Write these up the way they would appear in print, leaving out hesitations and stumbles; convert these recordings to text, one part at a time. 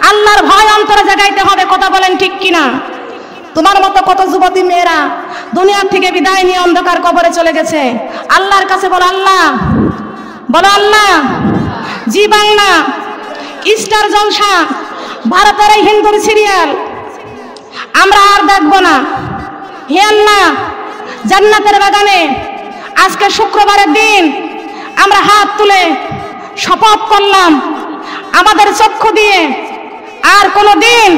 আল্লাহর ভয় অন্তরে জাগাইতে হবে। কথা বলেন ঠিক কিনা? তোমার মতো কত যুবতী মেয়েরা দুনিয়ার থেকে বিদায় নিয়ে অন্ধকার কবরে চলে গেছে। আল্লাহর কাছে বলো আল্লাহ, বলো আল্লাহ, জি বাংলা, স্টার জলসা, ভারতের এই হিন্দুর সিরিয়াল আমরা আর দেখবো না। হে আল্লাহ, জান্নাতের বাগানে আজকে শুক্রবারের দিন আমরা হাত তুলে শপথ করলাম আমাদের চক্ষু দিয়ে আর কোনো দিন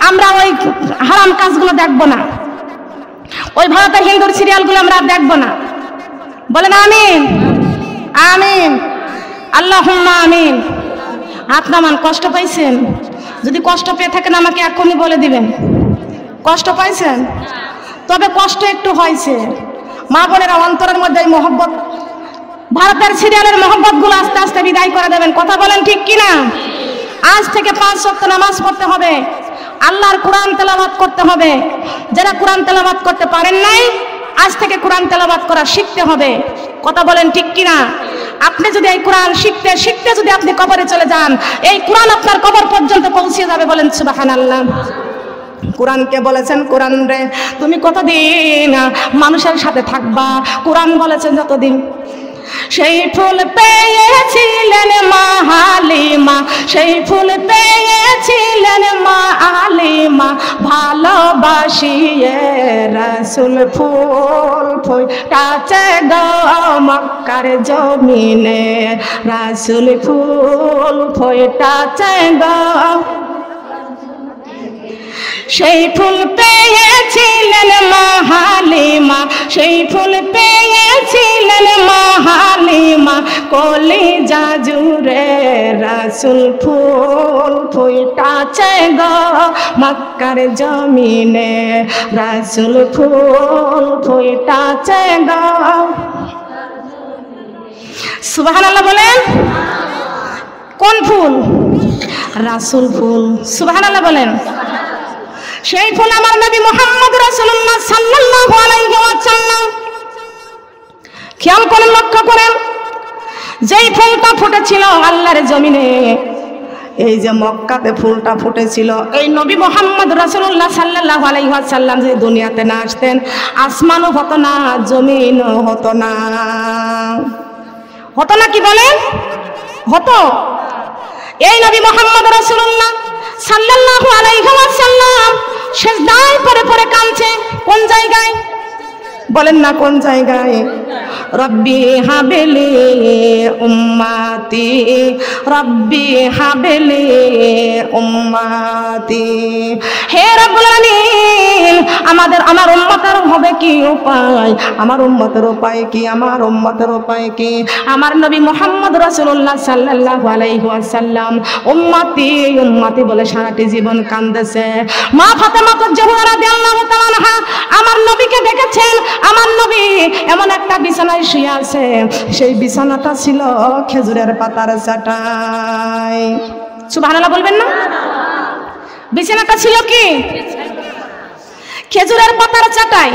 আমরা ওই হারাম কাজগুলো দেখবো না, ওই ভারতের হিন্দুর সিরিয়ালগুলো আমরা আর দেখবো না। বলেন আমিন, আমিন, আল্লাহুম্মা আমিন। হাত নামান। কষ্ট পাইছেন? যদি কষ্ট পেয়ে থাকেন আমাকে এখনই বলে দিবেন। কষ্ট পাইছেন? তবে কষ্ট একটু হয়েছে। মা বোনেরা অন্তরের মধ্যে এই মহব্বত, ভারতের সিরিয়ালের মহব্বত গুলো আস্তে আস্তে বিদায় করে দেবেন। কথা বলেন ঠিক কিনা? আজ থেকে 5 ওয়াক্ত নামাজ পড়তে হবে, আল্লাহর কোরআন তেলাওয়াত করতে হবে। যারা কোরআন তেলাওয়াত করতে পারেন নাই, আজ থেকে কোরআন তেলাওয়াত করা শিখতে হবে। কথা বলেন ঠিক কিনা? আপনি যদি এই কোরআন শিখতে শিখতে যদি আপনি কবরে চলে যান, এই কোরআন আপনার কবর পর্যন্ত পৌঁছে যাবে। বলেন সুবহানাল্লাহ। কোরআনকে বলেছেন, কোরআন রে তুমি কতদিন মানুষের সাথে থাকবা? কোরআন বলেছেন যতদিন। সেই ফুল পেয়েছিলেন মা হালিমা, সেই ফুল পেয়েছিলেন মা হালিমা, ভালোবাসিয়ে রাসূল ফুল ফুটাছে গো মক্কার জমিনে, রাসূল ফুল ফুটাছে গো। সেই ফুল পেয়েছিলেন মা হালিমা, সেই ফুল পেয়েছিলেন মা হালিমা, কলিজা জুড়ে রাসূল ফুল ফুটাছে গো মক্কার জমিনে, রাসূল ফুল ফুটাছে গো। সুবহানাল্লাহ বলেন। কোন ফুল? রাসূল ফুল। সুবহানাল্লাহ বলেন। সেই ফুল আমার নবী মুহাম্মদ রাসূলুল্লাহ সাল্লাল্লাহু আলাইহি ওয়াসাল্লাম। খেয়াল করেন, লক্ষ্য করেন, যেই ফুলটা ফুটেছিল আল্লাহর জমিনে, এই যে মক্কাতে ফুলটা ফুটেছিল, এই নবী মুহাম্মদ রাসূলুল্লাহ সাল্লাল্লাহু আলাইহি ওয়াসাল্লাম যে দুনিয়াতে না আসতেন, আসমানও হতো না, জমিনও হতো না। হতো না? কি বলেন? হতো। এই নবী মুহাম্মদ রাসূলুল্লাহ সাল্লাল্লাহু আলাইহি ওয়াসাল্লাম সিজদায় পড়ে পড়ে কাঁদছে। কোন জায়গায়? বলেন না কোন জায়গায়? রব্বি হাবিলি উম্মতি, রব্বি হাবিলি উম্মতি। হে রব্বুল আলামিন, আমার উম্মতের হবে কি উপায়? আমার উম্মতের উপায় কি? আমার উম্মতের উপায় কি? আমার নবী মুহাম্মদ রাসূলুল্লাহ সাল্লাল্লাহু আলাইহি ওয়াসাল্লাম উম্মতি উম্মতি বলে সারাটি জীবন কাঁদেছে। মা ফাতেমা জাহরা রাদিয়াল্লাহু তাআলা আনহা আমার নবীকে দেখেছেন। আমার নবী এমন একটা বিছানায় শুয়ে আছে, সেই বিছানাটা ছিল খেজুরের পাতার চাটাই। সুবহানাল্লাহ বলবেন না? বিছানাটা ছিল কি? খেজুরের পাতার চাটাই।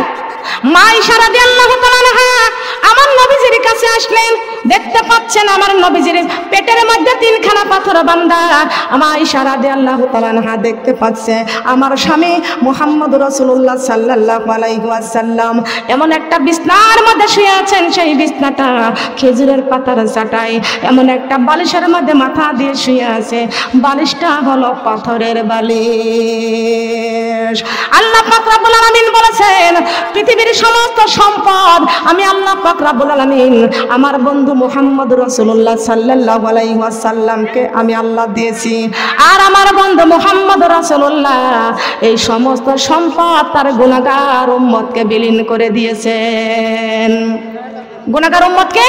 মা আয়েশা রাদিয়াল্লাহু তাআলা আনহা আমার নবীজির কাছে আসলেন, দেখতে পাচ্ছেন আমার নবীজির পেটের মধ্যে 3খানা পাথর বাঁধা। মা আয়েশা রাদিয়াল্লাহু তাআলা আনহা দেখতে পাচ্ছে আমার স্বামী মুহাম্মদ রাসূলুল্লাহ সাল্লাল্লাহু আলাইহি ওয়াসাল্লাম এমন একটা বিছনার মধ্যে শুয়ে আছেন, সেই বিছনাটা খেজুরের পাতার চাটাই, এমন একটা বালিশের মধ্যে মাথা দিয়ে শুয়ে আছে, বালিশটা হলো পাথরের বালিশ। আল্লাহ পাক রব্বুল আলামিন বলেছেন, পৃথিবীর সমস্ত সম্পদ আমি আল্লাহ পাক রব্বুল আলামিন আমার বন্ধু মুহাম্মদ রাসূলুল্লাহ সাল্লাল্লাহু আলাইহি ওয়াসাল্লামকে আমি আল্লাহ দিয়েছি। আর আমার বন্ধু মুহাম্মদ রাসূলুল্লাহ এই সমস্ত সম্পদ তার গুনাহগার উম্মতকে বিলীন করে দিয়েছেন। গুনাহগার উম্মতকে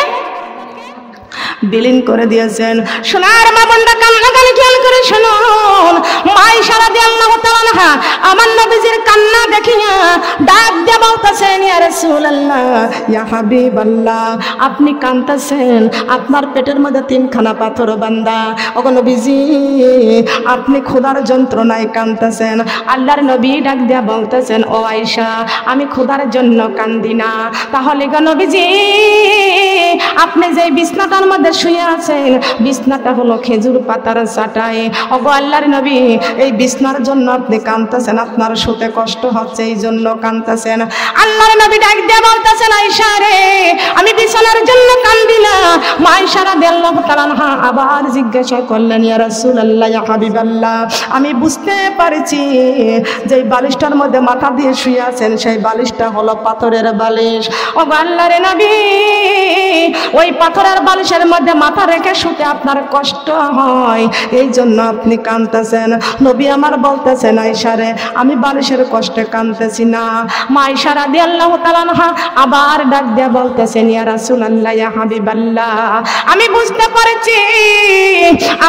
বিলীন করে দিয়েছেন। সোনার মা বোনরা কান্নাকাটি খেয়াল করে শুনুন। মা আয়েশা রাদিয়াল্লাহু তাআলা আনহা আমার নবীজির কান্না দেখিয়া ডাক দিয়ে বলতেছেন ইয়া রাসূলুল্লাহ ইয়া হাবিবাল্লাহ আপনি কাঁদতেছেন, আপনার পেটের মধ্যে 3খানা পাথর বাঁধা। ওগো নবীজি আপনি ক্ষুধার যন্ত্রণায় কাঁদতেছেন। আল্লাহর নবী ডাক দিয়া বলতেছেন ও আয়েশা আমি ক্ষুধার জন্য কান্দি না। তাহলে গো নবীজি আপনি যে বিছনাটার মধ্যে শুয়ে আছেন বিছনাটা হলো খেজুর পাতার চাটাই। ওগো আল্লাহর নবী এই বিছনার জন্য আপনি কাঁদতেছেন, আপনার শুতে কষ্ট হচ্ছে এই জন্য কাঁদতেছেন। আল্লাহর নবী ডাক দিয়ে বলতেছেন আয়েশা রে আমি বিছানার জন্য কান্দি না। মা আয়েশা রাদিয়াল্লাহু তাআলা আনহা আবার জিজ্ঞাসা করলেন ইয়া রাসূলুল্লাহ ইয়া হাবিবাল্লাহ আমি বুঝতে পারছি যে বালিশটার মধ্যে মাথা দিয়ে শুয়ে আছেন সেই বালিশটা হলো পাথরের বালিশ। ওগো আল্লাহর নবী ওই পাথরের বালিশের মধ্যে মাথা রেখে শুতে আপনার কষ্ট হয় এই জন্য আপনি কাঁদতেছেন। নবী আমার বলতেছেন আয়েশা রে আমি বালিশের কষ্টে কাঁদতেছি না। মা আয়েশা রাদিয়াল্লাহু তাআলা আনহা আবার ডাক দিয়ে বলতেছেন ইয়া রাসূলুল্লাহ ইয়া হাবিবাল্লাহ আমি বুঝতে পারছি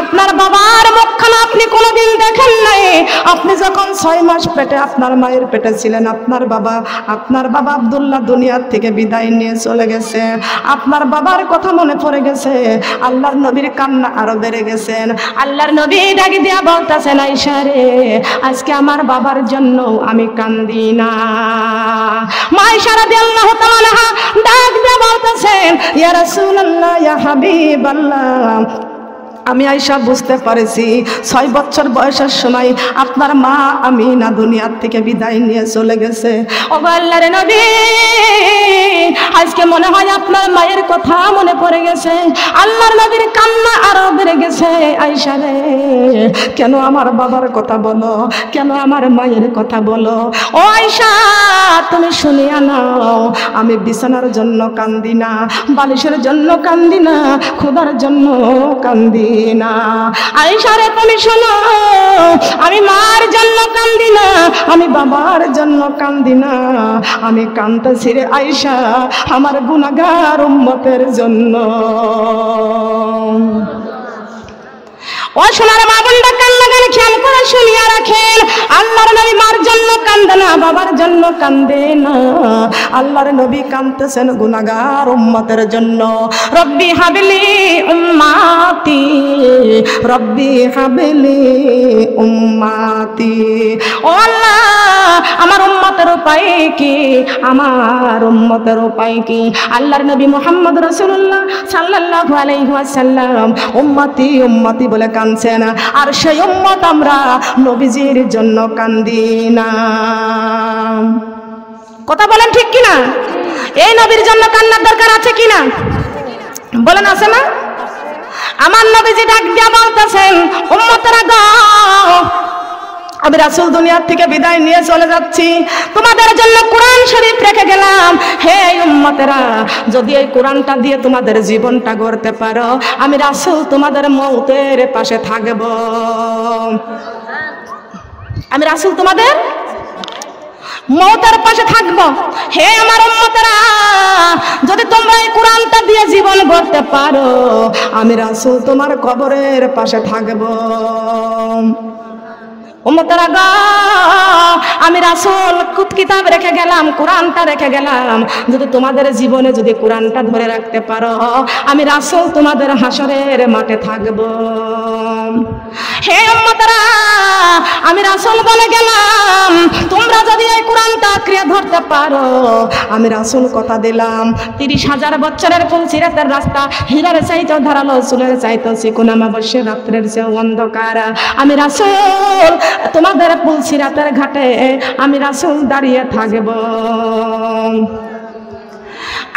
আপনার বাবার মুখখানা আপনি কোনোদিন দেখেন নাই। আপনি যখন 6 মাস পেটে আপনার মায়ের পেটে ছিলেন আপনার বাবা আব্দুল্লাহ দুনিয়ার থেকে বিদায় নিয়ে চলে গেছে। আপনার বাবার কথা মনে পড়ে গেছে। আল্লাহর নবীর কান্না আরো বেড়ে গেছেন। আল্লাহর নবী ডাক দিয়া বলতেছেন আয়েশা রে আজকে আমার বাবার জন্য আমি কান্দি না। মা আয়েশা রাদিয়াল্লাহু তাআলা আনহা ডাক দিয়া বলতেছেন ইয়া রাসূলুল্লাহ ইয়া হাবিবাল্লাহ আমি আয়েশা বুঝতে পারেছি 6 বছর বয়সের সময় আপনার মা আমিনা দুনিয়ার থেকে বিদায় নিয়ে চলে গেছে। ওগো আল্লাহর নবী আজকে মনে হয় আপনার মায়ের কথা মনে পড়ে গেছে। আল্লাহর নবীর কান্না আরো বেড়ে গেছে। আয়েশা রে কেন আমার বাবার কথা বলো, কেন আমার মায়ের কথা বলো। ও আয়েশা তুমি শুনিয়া নাও আমি বিছানার জন্য কান্দি না, বালিশের জন্য কান্দি না, ক্ষুধার জন্য কান্দি না। আয়েশা রে তুমি শোনো আমি মার জন্য কান্দি না, আমি বাবার জন্য কান্দি না, আমি কাঁদতেছি রে আয়েশা আমার গুনাহগার উম্মতের জন্য। ও সোনার মা বোনরা কান্না গান খেয়াল করে শুনিয়া রাখেন। আল্লাহর নবী মার জন্য কান্দে না, বাবার জন্য কান্দে না। আল্লাহর নবী কাঁদতেছেন গুনাহগার উম্মতের জন্য। রব্বি হাবলি উম্মাতি, রব্বি হাবলি উম্মাতি। ও আল্লাহ আমার উম্মতের উপায় কি, আমার উম্মতের উপায় কি। আল্লাহর নবী মুহাম্মদ রাসূলুল্লাহ সাল্লাল্লাহু আলাইহি ওয়াসাল্লাম উম্মতি উম্মতি বলে কাঁদছেন। আর সেই উম্মত আমরা নবীজির জন্য কান্দি না। কথা বলেন ঠিক কিনা? এই নবীর জন্য কান্নার দরকার আছে কিনা বলেন, আছে না? আমার নবীজি ডাক দিয়া বলতেছেন উম্মতেরা গো আমি রাসূল দুনিয়ার থেকে বিদায় নিয়ে চলে যাচ্ছি, তোমাদের জন্য কোরআন শরীফ রেখে গেলাম। হে উম্মতেরা যদি এই কোরআনটা দিয়ে তোমাদের জীবনটা গড়তে পারো আমি রাসূল তোমাদের মওতের পাশে থাকব। আমি রাসূল তোমাদের মওতের পাশে থাকবো। হে আমার উম্মতেরা যদি তোমরা এই কোরআনটা দিয়ে জীবন গড়তে পারো আমি রাসূল তোমার কবরের পাশে থাকবো। উম্মতেরা গো আমি রাসূল কিতাব রেখে গেলাম, কোরআনটা রেখে গেলাম। যদি তোমাদের জীবনে যদি কোরআনটা ধরে রাখতে পারো আমি রাসূল তোমাদের হাসরের মাঠে থাকবো। হে উম্মতেরা আমি রাসূল বলে গেলাম তোমরা যদি এই কোরআনটা আঁকড়ে ধরতে পারো আমি রাসূল কথা দিলাম 30,000 বছরের পুলসিরাতের রাস্তা হীরার চাইতেও ধারালো, চুলের চাইতেও চিকন, অমাবস্যার রাত্রের চেয়েও অন্ধকার। আমি রাসূল তোমাদের পুলসিরাতের ঘাটে আমি রাসূল দাঁড়িয়ে থাকব।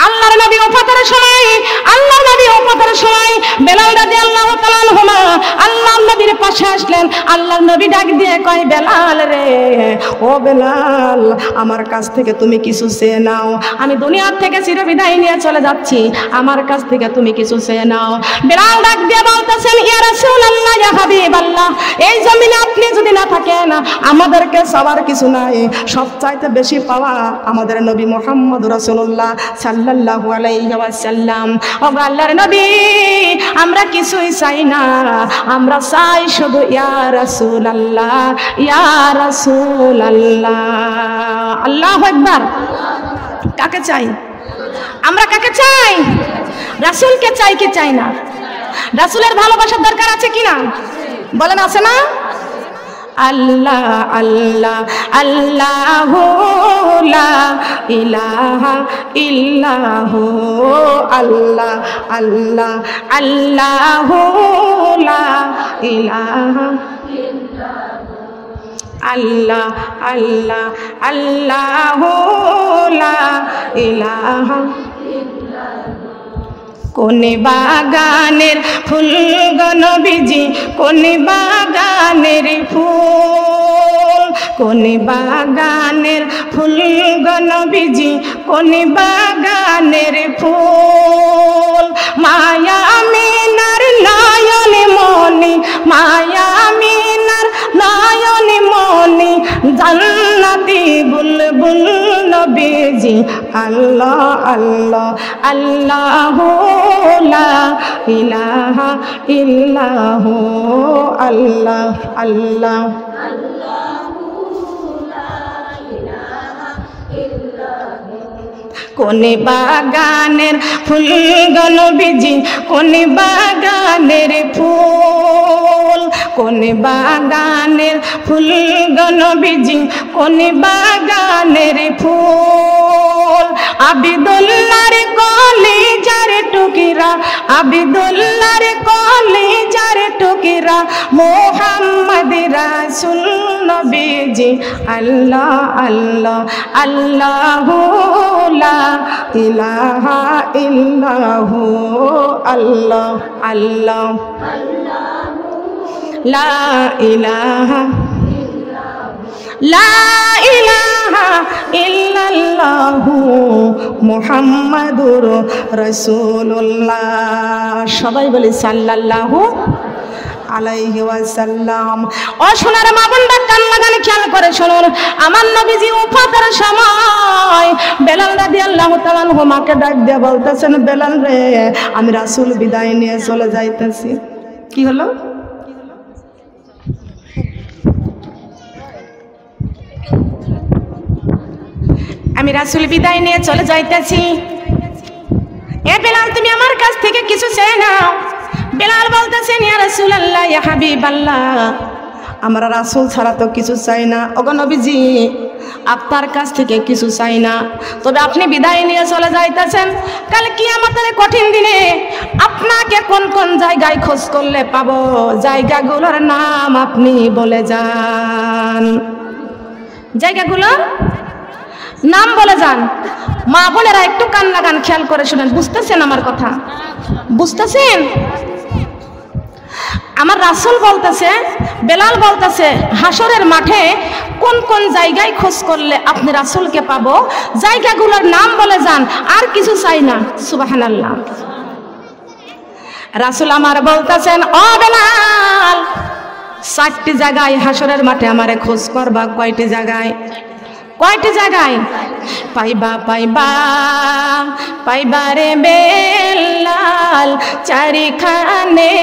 আল্লাহর নবী ওফাতের সময়, আল্লাহর নবী ওফাতের সময় বেলাল রাদিয়াল্লাহু তাআলা আনহু আল্লাহর নবীর পাশে আসলেন। আল্লাহর নবী ডাক দিয়ে কয় বেলাল রে, ও বেলাল আমার কাছ থেকে তুমি কিছু চেয়ে নাও, আমি দুনিয়ার থেকে চিরবিদায় নিয়ে চলে যাচ্ছি, আমার কাছ থেকে তুমি কিছু চেয়ে নাও। বেলাল ডাক দিয়ে বলতেছেন ইয়া রাসূলুল্লাহ ইয়া হাবিবাল্লাহ এই জমিনে আপনি যদি না থাকেন আমাদেরকে সবার কিছু নাই, সবচাইতে বেশি পাওয়া আমাদের নবী মুহাম্মদ রাসূলুল্লাহ সাল্লাল্লাহু সাল্লাল্লাহু আলাইহি ওয়াসাল্লাম, ও আল্লাহর নবী আমরা কিছুই চাই না, আমরা চাই শুধু ইয়া রাসূলুল্লাহ, ইয়া রাসূলুল্লাহ। আল্লাহু আকবার। কাকে চাই আমরা? কাকে চাই? রাসূলকে চাই কি চাই না? রাসূলের ভালোবাসার দরকার আছে কিনা? বলেন আছে না? আল্লাহ আল্লাহ আল্লাহু লা ইলাহা ইল্লাহু, আল্লাহ আল্লাহ আল্লাহু লা ইলাহা ইল্লাহু, আল্লাহ আল্লাহ আল্লাহু লা ইলাহা ইল্লাহু। কোন বাগানের ফুল গো নবীজি, কোন বাগানের ফুল, কোন বাগানের ফুল গো নবীজি, কোন বাগানের ফুল। মায়া মিনার নয়নে মনি, মায়া মিনার নয়নে মনি, জান্নাতি বুলবুল নবীজি। আল্লাহ আল্লাহ আল্লাহু লা ইলাহা ইল্লাহু, আল্লাহ আল্লাহ কোন বাগানের ফুল গো নবীজি, কোন বাগানের ফুল, কোন বাগানের ফুল গো নবীজি, কোন বাগানের ফুল। আবিদুল্লাহর কলিজার টুকরা, আবিদুল্লাহর কলিজার টুকরা, মুহাম্মদ রাসূল নবীজি। আল্লাহ আল্লাহ আল্লাহু লা ইলাহা ইল্লাহু, আল্লাহ আল্লাহ লা ইলাহা লা ইলাহা ইল্লাল্লাহু মুহাম্মাদুর রাসূলুল্লাহ। সবাই বলি সাল্লাল্লাহু আলাইহি ওয়াসাল্লাম। ও সোনার মা বোনরা কান লাগান খেয়াল করে শুনুন, আমার নবীজি ওফাতের সময় বেলাল রাদিয়াল্লাহু তাআলা আনহু মাকে ডাক দিয়ে বলতেছেন, বেলাল রে আমি রাসূল বিদায় নিয়ে চলে যাইতেছি। কি হলো? আমি রাসূল বিদায় নিয়ে চলে যাইতেছি, এ বেলাল তুমি আমার কাছ থেকে কিছু চাই নাও। বেলাল বলতেছেন, ইয়া রাসূলুল্লাহ, ইয়া হাবিবাল্লাহ, আমরা রাসূল ছাড়া তো কিছু চাই না। ওগো নবীজি আপনার কাছ থেকে কিছু চাই না, তবে আপনি বিদায় নিয়ে চলে যাইতেছেন, কাল কিয়ামতের কঠিন দিনে আপনাকে কোন কোন জায়গায় খোঁজ করলে পাবো, জায়গাগুলোর নাম আপনি বলে যান। জায়গাগুলোর নাম বলে যান। মা বোনেরা একটু কান লাগান, খেয়াল করে শুনেন। বুঝতেছেন আমার কথা? বুঝতেছেন? আমার রাসূল বলতেছে, বেলাল বলতেছে, হাসরের মাঠে কোন কোন জায়গায় খোঁজ করলে আপনি রাসূলকে পাবো, জায়গাগুলোর নাম বলে যান, আর কিছু চাই না। সুবহানাল্লাহ। রাসূল আমার বলতেছেন, ও বেলাল 4টি জায়গায় হাসরের মাঠে আমারে খোঁজ করবা। কয়টি জায়গায়? কয়টি জায়গায়? পাইবা পাইবা পাইবা রে বেলাল চারিখানে,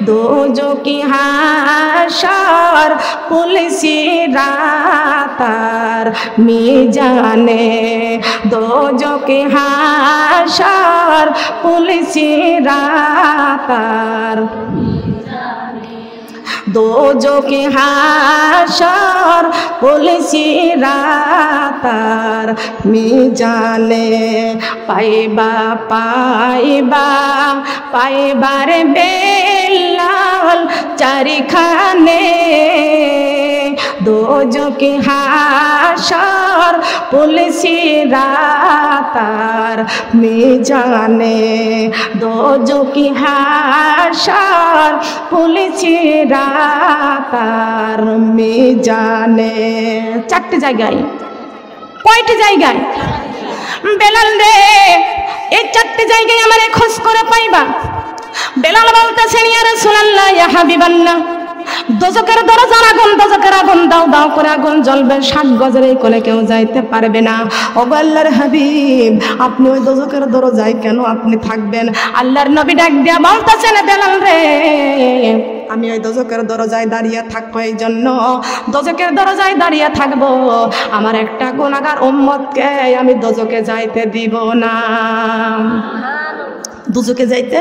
দোজকি হাসর পুলিশি রাতার মিজানে, দোজকি হাসর পুলিশি রাতার, দোজকি হাসর পুলিশি রাতার মিজানে, পাইবা পাইবা পাইবা রে বেলাল চারিখানে, দোজকি হাসর পুলিশি রাতার মিজানে, দোজকি হাসর পুলিশি রাতার মিজানে। 4টি জায়গায়। কয়টি জায়গায়? বেলাল রে এই 4টি জায়গায় আমারে খোঁজ করে পাইবা। বেলাল বলতেছেন, ইয়া রাসূলুল্লাহ, ইয়া হাবিবাল্লাহ, দোজকের দরজার আগুন, দোজকের আগুন দাও দাও করে আগুন জ্বলবে, 7 গজের এই কোলে কেউ যাইতে পারবে না। ওগো আল্লাহর হাবিব, আপনি ওই দোজকের দরজায় কেন আপনি থাকবেন? আল্লাহর নবী ডাক দিয়া বলতেছেন, বেলাল রে, আমি ওই দোজকের দরজায় দাঁড়িয়ে থাকবো, এই জন্য দোজকের দরজায় দাঁড়িয়ে থাকবো, আমার একটা গুনাহগার উম্মতকে আমি দোজকে যাইতে দিব না, দোজকে যাইতে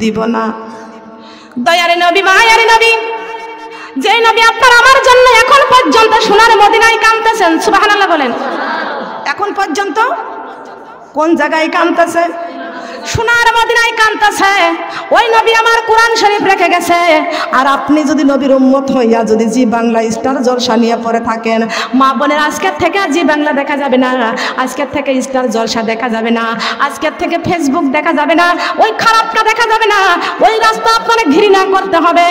দিব না। দয়ারে নবী, মায়ারে নবী, যে নবী আপনার আমার জন্য এখন পর্যন্ত সোনার মদিনায় কাঁদতেছেন, সুবহানাল্লাহ বলেন। এখন পর্যন্ত কোন জায়গায় কাঁদতেছে? সোনার মদিনায় কাঁদতেছে। ওই নবী আমার কোরআন শরীফ রেখে গেছে। আর আপনি যদি নবীর উম্মত হইয়া যদি জি বাংলা স্টার জলসা নিয়ে পড়ে থাকেন, মা বোনের আজকের থেকে জি বাংলা দেখা যাবে না, আজকের থেকে স্টার জলসা দেখা যাবে না, আজকের থেকে ফেসবুক দেখা যাবে না, ওই খারাপটা দেখা যাবে না, ওই রাস্তা আপনারা ঘৃণা করতে হবে।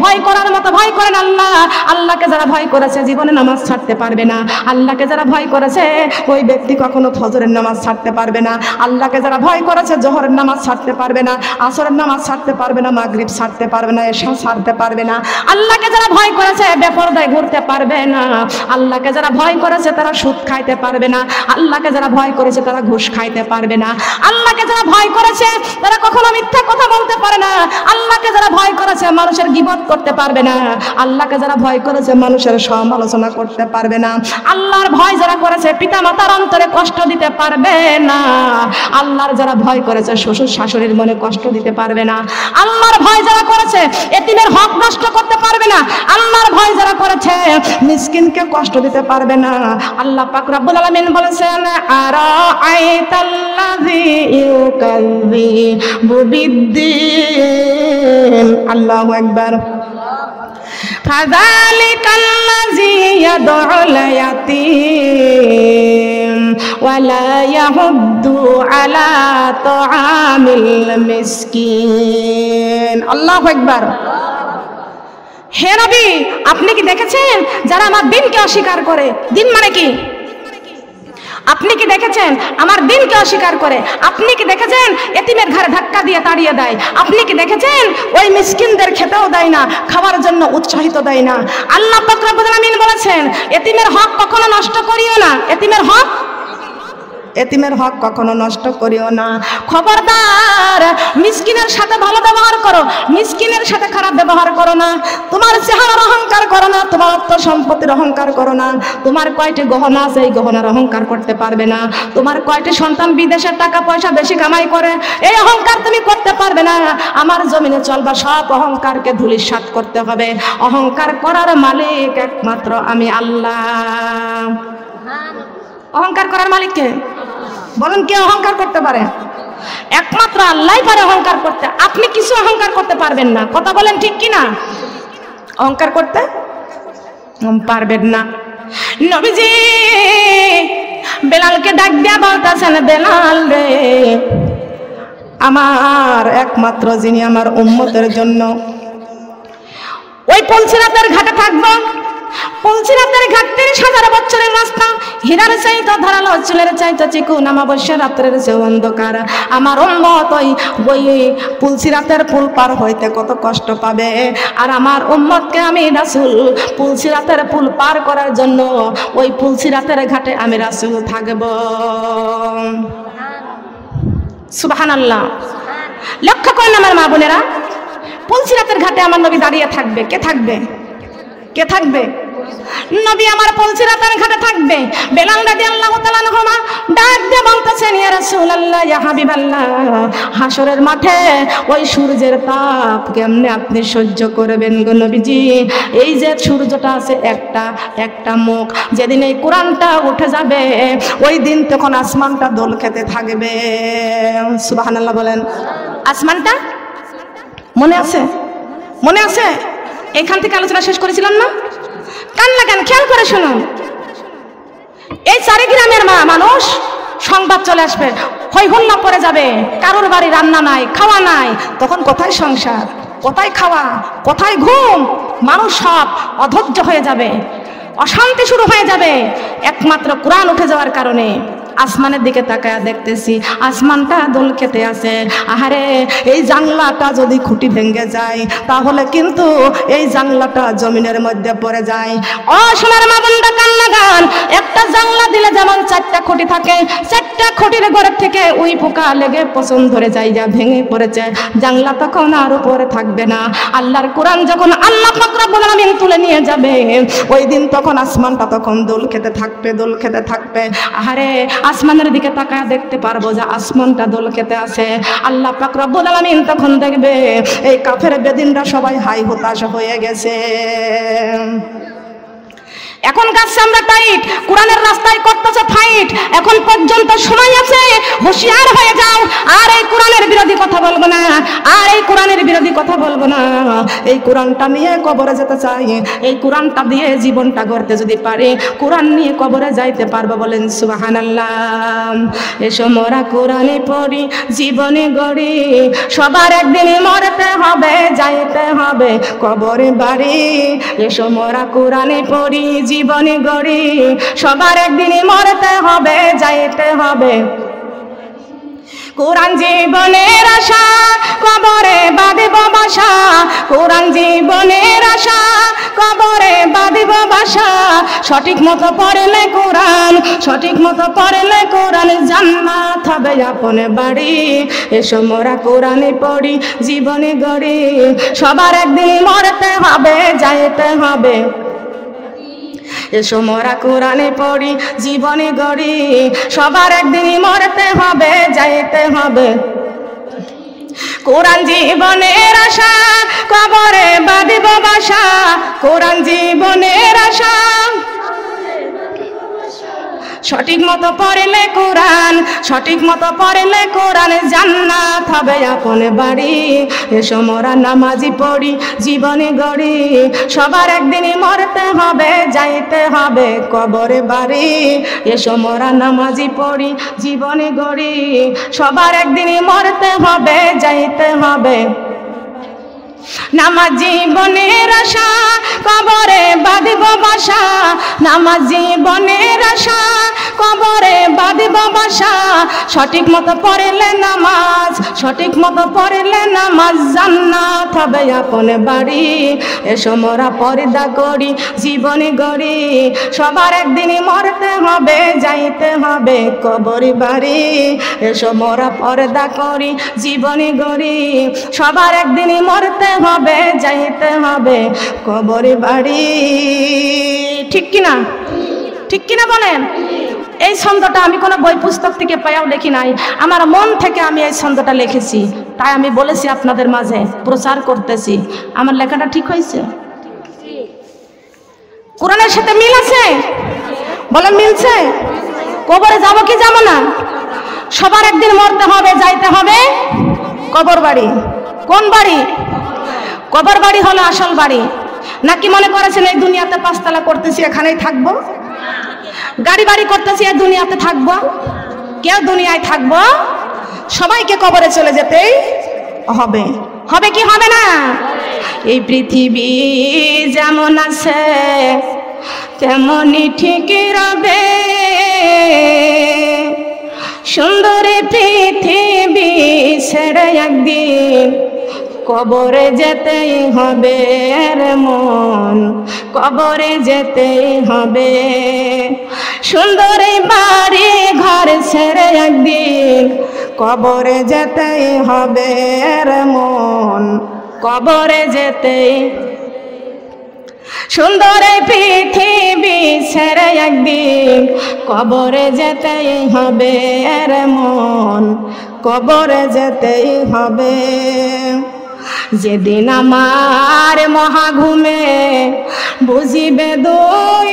ভয় করার মতো ভয় করেন আল্লাহ। আল্লাহকে যারা ভয় করেছে জীবনে নামাজ ছাড়তে পারবে না। আল্লাহকে যারা ভয় করেছে ওই ব্যক্তি কখনো ফজরের নামাজ ছাড়তে পারবে না। আল্লাহকে যারা ভয় করেছে জোহরের নামাজ ছাড়তে পারবে না, আসরের নামাজ ছাড়তে পারবে না, মাগরিব ছাড়তে পারবে না, এশা ছাড়তে পারবে না। আল্লাহকে যারা ভয় করেছে বেপরদায় ঘুরতে পারবে না। আল্লাহকে যারা ভয় করেছে তারা সুদ খাইতে পারবে না। আল্লাহকে যারা ভয় করেছে তারা ঘুষ খাইতে পারবে না। আল্লাহকে যারা ভয় করেছে তারা কখনো মিথ্যা কথা বলতে পারে না। আল্লাহকে যারা ভয় করেছে মানুষের গীবত করতে পারবে না। আল্লাহকে যারা ভয় করেছে মানুষের সমালোচনা করতে পারবে না। আল্লাহর ভয় যারা করেছে পিতা মাতার অন্তরে কষ্ট দিতে পারবে না। আল্লাহর যারা ভয় করেছে শ্বশুর শাশুড়ির মনে কষ্ট দিতে পারবে না। আল্লাহর ভয় যারা করেছে এতিমের হক নষ্ট করতে পারবে না। আল্লাহর ভয় যারা করেছে মিসকিনকে কষ্ট দিতে পারবে না। আল্লাহ পাক রব্বুল আলামিন বলেছেন, আরাআইতাল্লাযী ইউকাযযিবু বিদ্দীন। আল্লাহু আকবার। ফাযালিকাল্লাযী ইয়াদউল ইয়াতীম ওয়ালা ইয়াহুদ্দু আলা তুআমিল মিসকিন। আল্লাহু আকবার। হে নবী, আপনি কি দেখেছেন যারা আমার দিনকে অস্বীকার করে? দিন মানে কি? আপনি কি দেখেছেন আমার দিনকে অস্বীকার করে? আপনি কি দেখেছেন এতিমের ঘরে ধাক্কা দিয়ে তাড়িয়ে দেয়? আপনি কি দেখেছেন ওই মিসকিনদের খেতেও দেয় না, খাওয়ার জন্য উৎসাহিত দেয় না? আল্লাহ পাক রব্বুল আলামিন বলেছেন, এতিমের হক কখনো নষ্ট করিও না। এতিমের হক, এতিমের হক কখনো নষ্ট করিও না। খবরদার, মিসকিনের সাথে ভালো ব্যবহার করো, মিসকিনের সাথে খারাপ ব্যবহার করো না। তোমার চেহারার অহংকার করো না, তোমার অর্থ সম্পত্তির অহংকার করো না। তোমার কয়টি গহনা আছে এই গহনার অহংকার করতে পারবে না। তোমার কয়টি সন্তান বিদেশের টাকা পয়সা বেশি কামাই করে এই অহংকার তুমি করতে পারবে না। আমার জমিনে চলবা সব অহংকারকে ধূলিসাৎ করতে হবে। অহংকার করার মালিক একমাত্র আমি আল্লাহ। অহংকার করার মালিক কে? বলেন, কে অহংকার করতে পারে? একমাত্র আল্লাহই পারে অহংকার করতে। আপনি কিছু অহংকার করতে পারবেন না। কথা বলেন ঠিক কি না? অহংকার করতে পারবেন না। নবীজি বেলালকে ডাক দিয়া বলতেছেন, বেলাল রে, আমার একমাত্র যিনি আমার উম্মতের জন্য ওই পুলসিরাতের ঘাটে থাকবো। পুলসিরাতের ঘাট 30,000 বছরের রাস্তা, হীরার চাইতে ধারালো, চুলের চাইতে চিকুন, অমাবস্যা রাত্রের চেয়ে অন্ধকার। আমার উম্মত ওই পুলসিরাতের পুল পার হইতে কত কষ্ট পাবে। আর আমার উম্মতকে আমি রাসূল পুলসিরাতের পুল পার করার জন্য ওই পুলসিরাতের ঘাটে আমি রাসূল থাকব। সুবহানাল্লাহ। লক্ষ্য করেন আমার মা বোনেরা, পুলসিরাতের ঘাটে আমার নবী দাঁড়িয়ে থাকবে। কে থাকবে? কে থাকবে? নবী আমার পুলসিরাতের ঘাটে থাকবে। বেলাল রাদিয়াল্লাহু তাআলা আনহু ডাক দিয়ে বলতেছেন, ইয়া রাসূলুল্লাহ, ইয়া হাবিবাল্লাহ, হাসরের মাঠে ওই সূর্যের তাপ কেমনে আপনি সহ্য করবেন গো নবীজি? এই যে সূর্যটা আছে একটা মুখ, যেদিন এই কোরআনটা উঠে যাবে ওই দিন তখন আসমানটা দোল খেতে থাকবে। সুবহানাল্লাহ বলেন। আসমানটা মনে আছে? মনে আছে? এখান থেকে আলোচনা শেষ করেছিলাম না? কান্না কেন? খেয়াল করে শুনুন। এই 4 গ্রামের মানুষ সংবাদ চলে আসবে, হই হল্লা পড়ে যাবে, কারোর বাড়ি রান্না নাই, খাওয়া নাই। তখন কোথায় সংসার, কোথায় খাওয়া, কোথায় ঘুম? মানুষ সব অধৈর্য হয়ে যাবে, অশান্তি শুরু হয়ে যাবে, একমাত্র কোরআন উঠে যাওয়ার কারণে। আসমানের দিকে তাকায়া দেখতেছি আসমানটা দোল খেতে আছে। আহারে এই জানলাটা যদি খুঁটি ভেঙে যায় তাহলে কিন্তু এই জানলাটা জমিনের মধ্যে পড়ে যায়। ও সোনার মা বোনরা কান্না গান, একটা জানলা দিলে যেমন 4টা খুঁটি থাকে, 4টা খুঁটির ঘরের থেকে ওই পোকা লেগে পছন্দ ধরে যায়, যা ভেঙে পড়েছে, জানলা তখন আর উপরে থাকবে না। আল্লাহর কোরআন যখন আল্লাহ পাক রব্বুল আলামিন তুলে নিয়ে যাবে ওই দিন তখন আসমানটা তখন দোল খেতে থাকবে, দোল খেতে থাকবে। আহারে আসমানের দিকে তাকায় দেখতে পারবো যে আসমানটা দোল খেতে আছে। আল্লাহ পাক রব্বুল আলামিন তখন দেখবে এই কাফের বেদিনরা সবাই হাই হতাশ হয়ে গেছে। এখন কাছে আমরা টাইট, কোরআনের রাস্তায় করতেছে ফাইট, এখন পর্যন্ত সময় আছে, হুঁশিয়ার হয়ে যাও। আর এই কোরআনের বিরোধী কথা বলবো না, আর এই কোরআনের বিরোধী কথা বলবো না। এই কোরআনটা নিয়ে কবরে যেতে চাই, এই কোরআনটা দিয়ে জীবনটা গড়তে যদি পারি, কোরআন নিয়ে কবরে যাইতে পারবো। বলেন সুবহানাল্লাহ। এসো মোরা কোরআনে পড়ি, জীবনে গড়ি, সবার একদিন মরতে হবে, যাইতে হবে কবরে বাড়ি। এসো মোরা কোরআনে পড়ি, জীবনে গড়ি, সবার একদিন মরতে হবে, যাইতে হবে। কোরআন জীবনের আশা, কবরে বাঁধিব বাসা, কোরআন জীবনের আশা, কবরে বাঁধিব বাসা। সঠিক মতো পড়লে কোরআন, সঠিক মতো পড়লে কোরআন, জান্নাত হবে আপন বাড়ি। এসো মোরা কোরআনে পড়ি, জীবনে গড়ি, সবার একদিন মরতে হবে, যাইতে হবে। এসো মোরা কোরআনে পড়ি, জীবনে গড়ি, সবার একদিন মরতে হবে, যাইতে হবে। কোরআন জীবনের আশা, কবরে বাঁধিব বাসা, কোরআন জীবনের আশা। সঠিক মতো পড়লে কোরআন, সঠিক মতো পড়লে কোরআন, জান্নাত হবে আপন বাড়ি। এসো মোরা নামাজি পড়ি, জীবনে গড়ি, সবার একদিন মরতে হবে, যাইতে হবে কবরে বাড়ি। এসো মোরা নামাজি পড়ি, জীবনে গড়ি, সবার একদিন মরতে হবে, যাইতে হবে। নামাজ জীবনের আশা, কবরে বাঁধিব বাসা, নামাজ জীবনের আশা, কবরে বাঁধিব বাসা। সঠিক মতো পড়লে নামাজ, সঠিক মতো পড়লে নামাজ, জান্নাত হবে আপন বাড়ি। এসো মোরা পর্দা করি, জীবনে গড়ি, সবার একদিন মরতে হবে, যাইতে হবে কবরে বাড়ি। এসো মোরা পর্দা করি, জীবনে গড়ি, সবার একদিন মরতে হবে, যাইতে হবে কবরে বাড়ি। ঠিক কিনা? ঠিক কিনা বলেন? এই ছন্দটা আমি কোনো বই পুস্তক থেকে পাইয়াও লিখি নাই, আমার মন থেকে আমি এই ছন্দটা লিখেছি, তাই আমি বলেছি আপনাদের মাঝে প্রচার করতেছি। আমার লেখাটা ঠিক হয়েছে? কোরআনের সাথে মিল আছে? বলেন মিলছে? কবরে যাব কি যাব না? সবার একদিন মরতে হবে, যাইতে হবে কবর বাড়ি। কোন বাড়ি? কবর বাড়ি হলো আসল বাড়ি। নাকি মনে করেছেন এই দুনিয়াতে 5 তলা করতেছি এখানেই থাকবো, গাড়ি বাড়ি করতেছি এই দুনিয়াতে থাকবো? কেউ দুনিয়ায় থাকবো? সবাইকে কবরে চলে যেতেই হবে। হবে কি হবে না? এই পৃথিবী যেমন আছে তেমনই ঠিকই রবে, সুন্দরী পৃথিবী ছেড়ে একদিন কবরে যেতেই হবে রে মন, কবরে যেতেই হবে। সুন্দর বাড়ি ঘর ছেড়ে একদিন কবরে যেতেই হবে রে মন, কবরে যেতেই। সুন্দর পৃথিবী ছেড়ে একদিন কবরে যেতেই হবে রে মন, কবরে যেতেই হবে। যেদিন আমার মহাঘুমে বুঝিবে দুই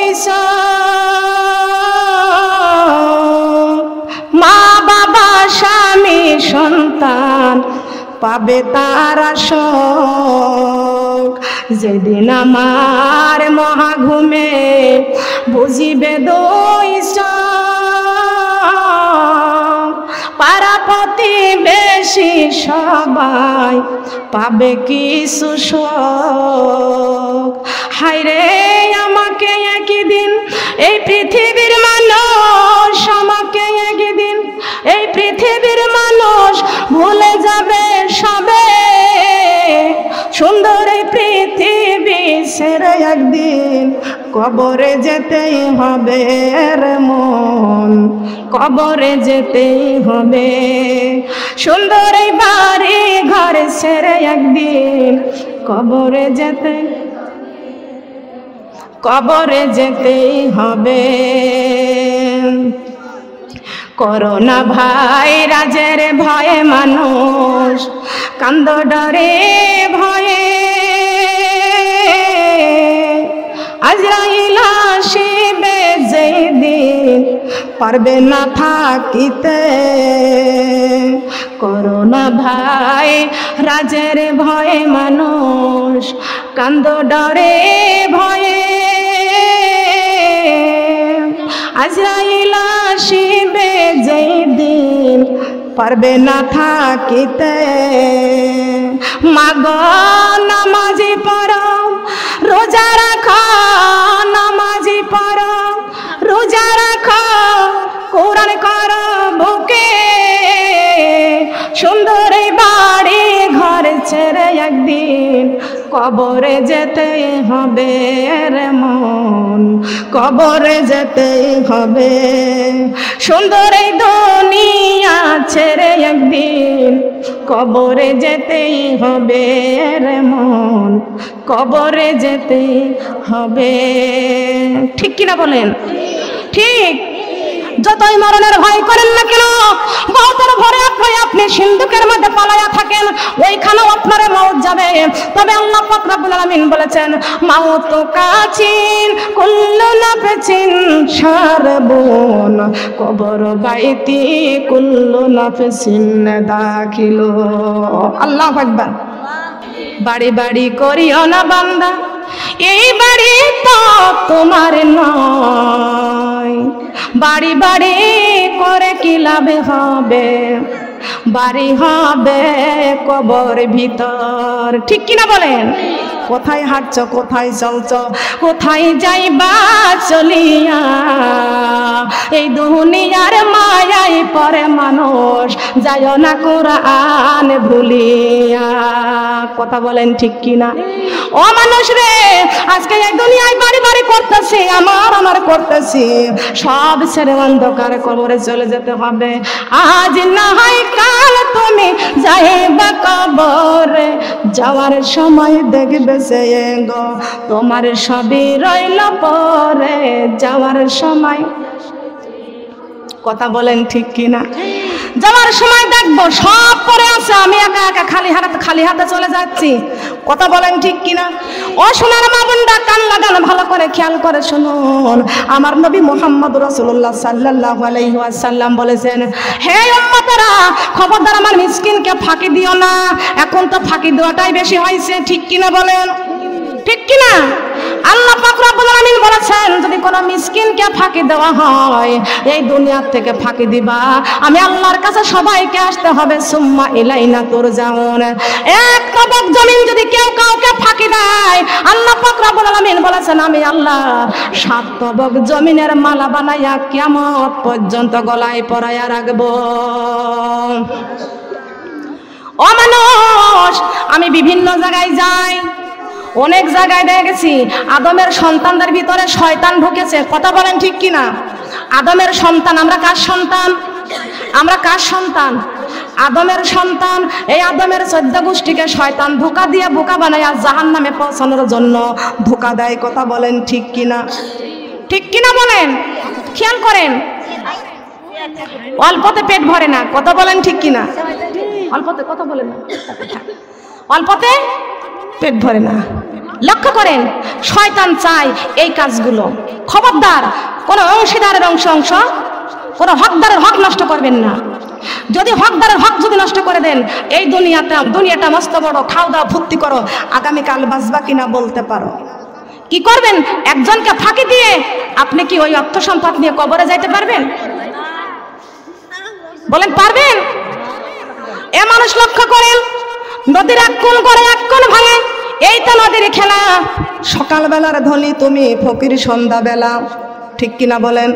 মা বাবা স্বামী সন্তান পাবে তারা শোক। যেদিন আমার মহাঘুমে বুঝিবে দুই পাড়া প্রতিবেশী সবাই পাবে কিছু শোক। হায়রে আমাকে একদিন এই পৃথিবীর মানুষ আমাকে ভুলে যাবে সবে, সুন্দর এই পৃথিবী ছেড়ে একদিন কবরে যেতেই হবে রে মন, কবরে যেতেই হবে। সুন্দর এই বাড়ি ঘর ছেড়ে একদিন কবরে যেতেই হবে। করোনা ভাইরাসের ভয়ে মানুষ কান্দ ডরে ভয়ে, আজরাইল আসিবে যেই দিন পারবে না থাকিতে। করোনা ভাইরাসের ভয়ে মানুষ কান্দ ডরে ভয়ে, আজরাইল আসিবে যেই দিন পারবে না থাকিতে। মাগো নামাজি পড়ো রোজা রাখো, নামাজি পড়ো রোজা রাখো, কোরআন করো বুকে, সুন্দর এই বাড়ি ঘর ছেড়ে একদিন কবরে যেতে হবে রে মন, কবরে যেতে হবে। সুন্দর এই দুনিয়া ছেড়ে একদিন কবরে যেতেই হবে রে মন, কবরে যেতেই হবে। ঠিক কিনা বলেন? ঠিক। যতই মরণের ভয় করেন না কেন, বহুতর ভরে আপনি সিন্ধুকের মধ্যে পালায়া থাকেন, ওইখানেও আপনার মওত যাবে। তবে আল্লাহ পাক রব্বুল আলামিন বলেছেন, মাউত কাছিন কুল্লু নাফসিন শারবুন কবর বাইতি কুল্লু নাফসিন দাখিলু। আল্লাহু আকবার। বাড়ি বাড়ি করিও না বান্দা, এই বাড়ি তো তোমার নয়। বাড়ি বাড়ি করে কি লাভ হবে, বাড়ি হবে কবর ভিতর। ঠিক কিনা বলেন? কোথায় হাঁটছ, কোথায় চলছ, কোথায় যাইবা চলিয়া, এই দুনিয়ার মায়ায় পরে মানুষ যায় না কোরআন ভুলিয়া। কথা বলেন ঠিক কিনা? ও মানুষ রে, আজকে এই দুনিয়ায় বাড়ি বাড়ি করতেছি, আমার করতেছি, সব ছেড়ে অন্ধকার কবরে চলে যেতে হবে। আজ না হয় কাল তুমি যাইবা কবরে, যাওয়ার সময় দেখবে সে গো তোমার সবই রইল পরে, যাওয়ার সময়। কথা বলেন ঠিক কিনা? যাওয়ার সময় দেখবো সব পরে আছে, আমি একা একা খালি হাতে চলে যাচ্ছি। কথা বলেন ঠিক কিনা? ও সোনার মা বোনরা, কান লাগানো ভালো করে খেয়াল করে শুনুন। আমার নবী মুহাম্মদ রাসূলুল্লাহ সাল্লাল্লাহু আলাইহি ওয়াসাল্লাম বলেছেন, হে উম্মতেরা, খবরদার আমার মিসকিনকে ফাঁকি দিও না। এখন তো ফাঁকি দেওয়াটাই বেশি হয়েছে। ঠিক কিনা বলেন? ঠিক কিনা? আল্লাহ পাক রব্বুল আলামিন বলেছেন, যদি কোনো মিসকিনকে ফাঁকি দেওয়া হয়, এই দুনিয়া থেকে ফাঁকি দিবা, আমি আল্লাহর কাছে সবাইকে আসতে হবে। সুম্মা ইলাইনা তুরজাউন। এক তবক জমিন যদি কেউ কাউকে ফাঁকি দেয়, আল্লাহ পাক রব্বুল আলামিন বলেছেন, আমি আল্লাহ 7 তবক জমিনের মালা বানাইয়া কিয়ামত পর্যন্ত গলায় পরাইয়া রাখবো। ও মানুষ, আমি বিভিন্ন জায়গায় যাই, অনেক জায়গায় দেখেছি আদমের সন্তানদের ভিতরে শয়তান ঢুকেছে। কথা বলেন ঠিক কিনা? আদমের সন্তান, আমরা কার সন্তান? আমরা কার সন্তান? আদমের সন্তান। এই আদমের 14 গোষ্ঠীকে শয়তান ধোঁকা দিয়ে বোকা বানায় জাহান্নামে পৌঁছানোর জন্য ধোঁকা দেয়। কথা বলেন ঠিক কিনা? ঠিক কিনা বলেন? খেয়াল করেন, অল্পতে পেট ভরে না। কথা বলেন ঠিক কিনা? অল্পতে, কথা বলেন না, অল্পতে পেট ভরে না। লক্ষ্য করেন, শয়তান চায় এই কাজগুলো। খবরদার, কোন অংশীদারের অংশ কোন হকদারের হক নষ্ট করবেন না। যদি হকদারের হক যদি নষ্ট করে দেন, এই দুনিয়াটা মস্ত বড়, খাও দাও ফুর্তি করো, আগামীকাল বাঁচবা কিনা বলতে পারো। কি করবেন? একজনকে ফাঁকি দিয়ে আপনি কি ওই অর্থ সম্পদ নিয়ে কবরে যাইতে পারবেন? বলেন পারবেন? এ মানুষ লক্ষ্য করেন, নদীর এক কোণ করে এক কোণ ভাঙে, এই তো নদীর খেলা। সকালবেলার ধনী তুমি, ফকির সন্ধ্যাবেলা। ঠিক কিনা বলেন?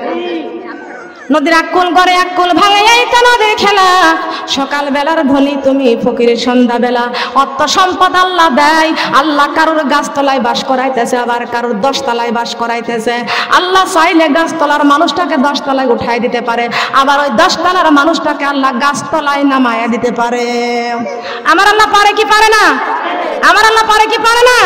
নদীর এক কোণ করে এক কোণ ভাঙে, এই তো নদীর খেলা। সকাল বেলার ধনী তুমি, ফকিরের সন্ধ্যা বেলা। অর্থ সম্পদ আল্লাহ দেয়, আল্লাহ কারোর গাছতলায় বাস করাইতেছে, আবার কারোর 10 তলায় বাস করাইতেছে। আল্লাহ চাইলে গাছতলার মানুষটাকে 10 তলায় উঠাই দিতে পারে, আবার ওই 10 তলার মানুষটাকে আল্লাহ গাছতলায় নামায়া দিতে পারে। আমার আল্লাহ পারে কি পারে না? আমার আল্লাহ পারে কি পারে না?